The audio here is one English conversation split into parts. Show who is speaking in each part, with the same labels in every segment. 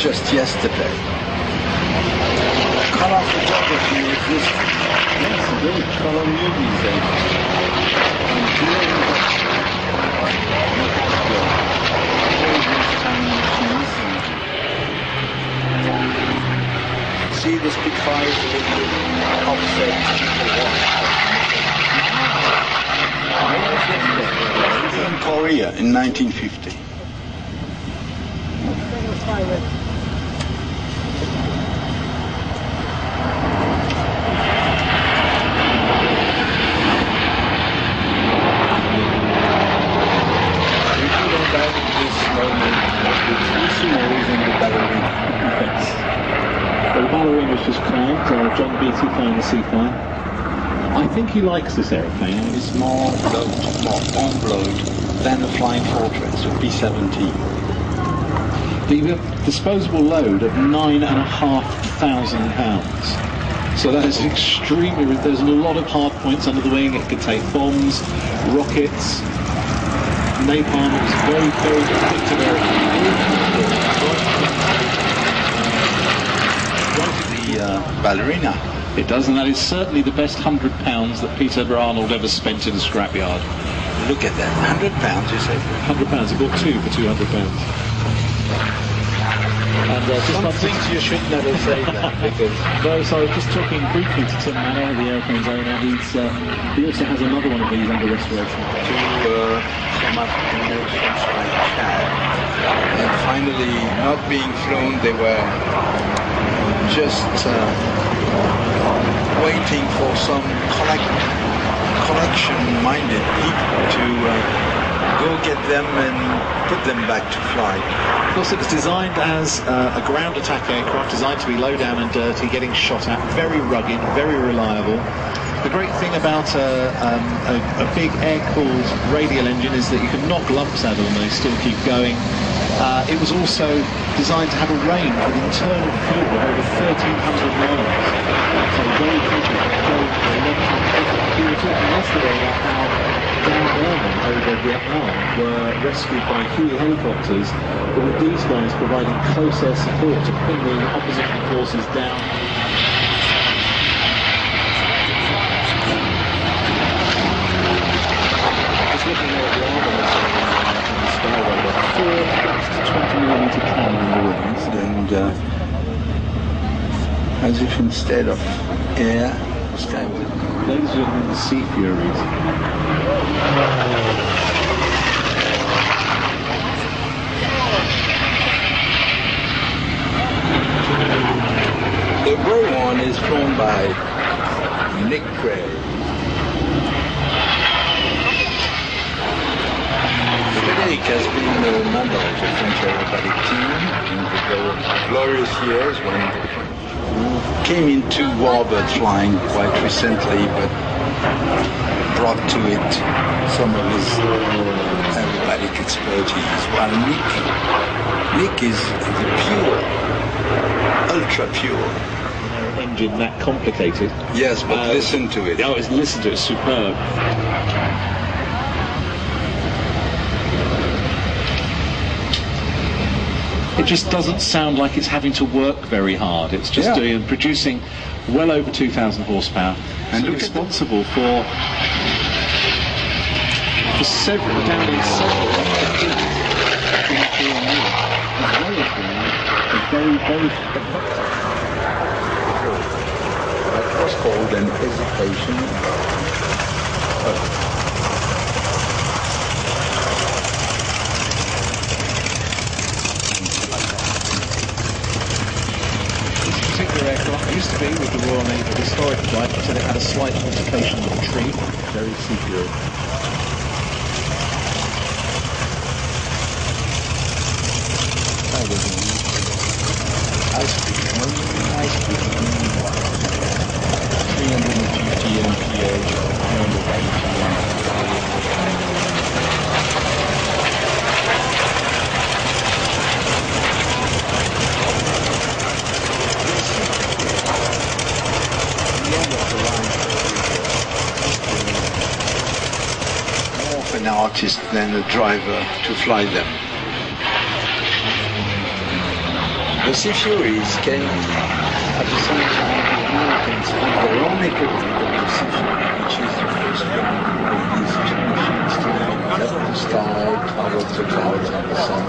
Speaker 1: just yesterday. Color photography exists.
Speaker 2: Yes, indeed. Color movies then.
Speaker 1: See the Spitfires with the offset in Korea in 1950.
Speaker 2: The ballerina's just climbed. John Beatty flying the seafire. I think he likes this aeroplane.
Speaker 1: It's more on-load than a flying fortress, a P-17.
Speaker 2: The disposable load of 9,500 pounds. So that is extremely. There's a lot of hard points under the wing. It could take bombs, rockets, napalm. It's very, very effective aeroplane.
Speaker 1: Ballerina.
Speaker 2: It does, and that is certainly the best £100 that Peter Arnold ever spent in a scrapyard.
Speaker 1: Look at that, £100 you say?
Speaker 2: £100, he bought two for £200. And
Speaker 1: some things you should never say that, because...
Speaker 2: No, so I was just talking briefly to Tim Manor, the aeroplane's owner. He also has another one of these under restoration.
Speaker 1: To some African nations like Chad. And finally, not being flown, they were just waiting for some collection-minded people to go get them and put them back to fly.
Speaker 2: Of course, it was designed as a ground attack aircraft, designed to be low down and dirty, getting shot at, very rugged, very reliable. The great thing about a big air-cooled radial engine is that you can knock lumps out of them and they still keep going. It was also designed to have a range with internal fuel of over 1,300 miles. So very efficient. We were talking yesterday about how down airmen over Vietnam were rescued by Huey helicopters, but with these guys providing close air support to pin the opposition forces down. Just looking at the armament on the Skyraider, 4 20mm cannon in the wings,
Speaker 1: and as if instead of air, sky with.
Speaker 2: Ladies and gentlemen, the Sea Furies.
Speaker 1: The grey one is flown by Nick Gray. Frederic has been a member of the French aerobatic team in the glorious years when came into warbird flying quite recently, but brought to it some of his aerobatic expertise. While Nick is the pure, ultra pure.
Speaker 2: Engine that complicated.
Speaker 1: Yes, but listen to it.
Speaker 2: Oh, listen to it, superb. It just doesn't sound like it's having to work very hard. It's just producing well over 2,000 horsepower. And responsible for several down in several. Very, very.
Speaker 1: That was called an hesitation.
Speaker 2: Aircraft used to be with the Royal Navy historic flight until it had a slight altercation with a tree. Very secure.
Speaker 1: That was nice 350 mph. An artist than a driver to fly them. The Sea Furies came at the same time the Americans with their own equipment of the Sea Fury, which is the first one of these two machines to left the sky, covered the clouds and the sun.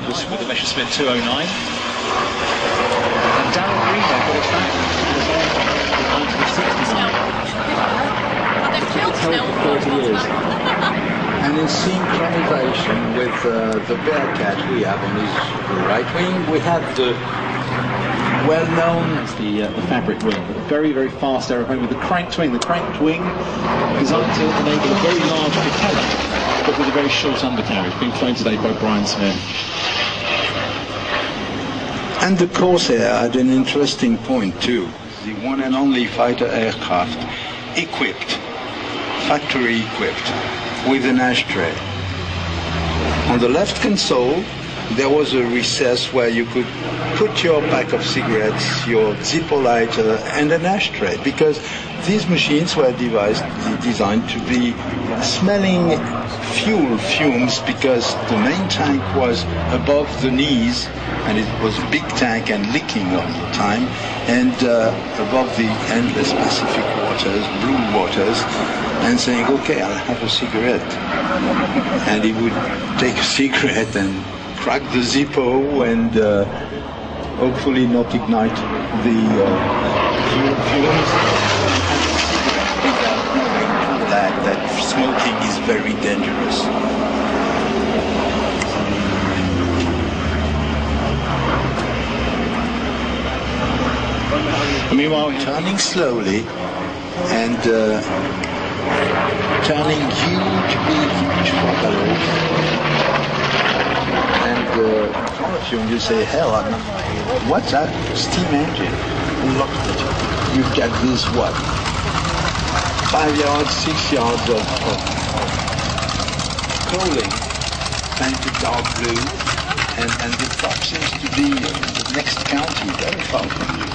Speaker 2: Just with the Messerschmitt 209. And Darren Green there got us back to the 30 years.
Speaker 1: And in synchronization with the bearcat we have on his right wing, we have the well-known...
Speaker 2: The fabric wing, a very, very fast aeroplane with the cranked wing. The cranked wing designed to enable a very large propeller, but with a very short undercarriage, being flown today by Brian Smith.
Speaker 1: And the Corsair had an interesting point too. The one and only fighter aircraft equipped, factory equipped, with an ashtray. On the left console, there was a recess where you could put your pack of cigarettes, your Zippo lighter, and an ashtray, because these machines were designed to be smelling fuel fumes, because the main tank was above the knees, and it was a big tank and leaking all the time, and above the endless Pacific waters, blue waters, and saying, okay, I'll have a cigarette. And he would take a cigarette and crack the Zippo and hopefully not ignite the fumes. Without knowing that smoking is very dangerous.
Speaker 2: Meanwhile,
Speaker 1: turning slowly and turning huge propellers. And in front of you, and you say, hell, what's that? Steam engine. Look at it. You've got this, what? 5 yards, 6 yards of coaling, painted dark blue, and the top seems to be the next county, very far from you.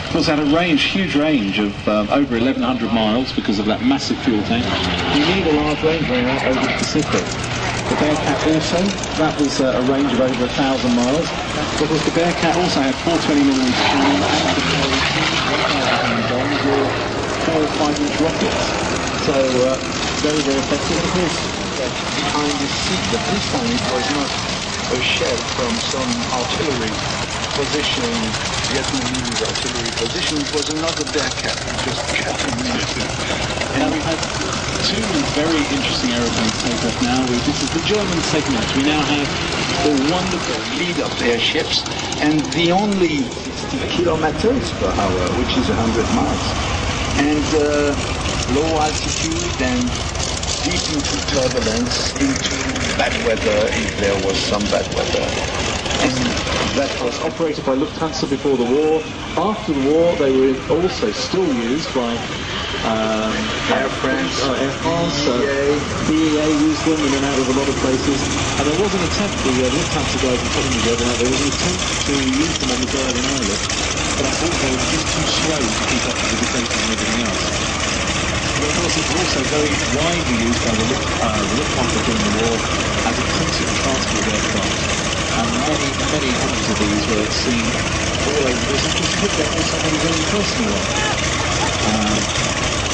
Speaker 2: Of course, had a huge range of over 1,100 miles because of that massive fuel tank. You need a large range going out over the Pacific. The Bearcat also, that was a range of over 1,000 miles. Of course, the Bearcat also had 420mm cannon and could carry 2,000 bombs or 4 or 5-inch rockets. So, very, very effective. And of course,
Speaker 1: behind the seat, but this time it was not a shell from some artillery position, Vietnamese artillery position. It was another Bearcat, just cutting into.
Speaker 2: Now we've had 2 very interesting aeroplanes take off now. This is the German segment. We now have
Speaker 1: the wonderful lead of airships and the only kilometers per hour, which is 100 miles. And low altitude and deep into turbulence, into bad weather if there was some bad weather. And that was
Speaker 2: operated by Lufthansa before the war. After the war, they were also still used by
Speaker 1: Air France,
Speaker 2: BEA used them in and out of a lot of places. And there was an attempt, the Lufthansa guys were putting together, there was an attempt to use them on the Berlin Island, but unfortunately it was just too slow to keep up with the defences and everything else. But of course, it was also very widely used by the Lufthansa during the war as a principal transport aircraft. And many hundreds of these were seen all over this, and just hit there with somebody very personal one.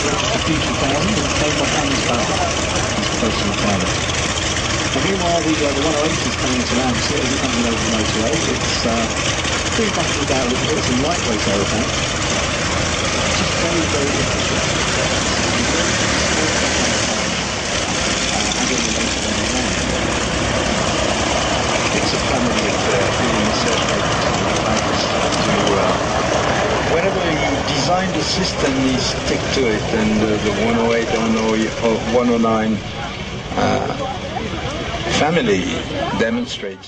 Speaker 2: A future thousand, and played by Hans Bauer, his personal pilot. And meanwhile, the 108 is coming to land, so as it comes over the motorway, it's pretty much without it, it's a lightweight aeroplane. Just very, very efficient. And on the motorway now.
Speaker 1: It's a family of whenever you design the system, you stick to it, and the 108 or 109 family demonstrates.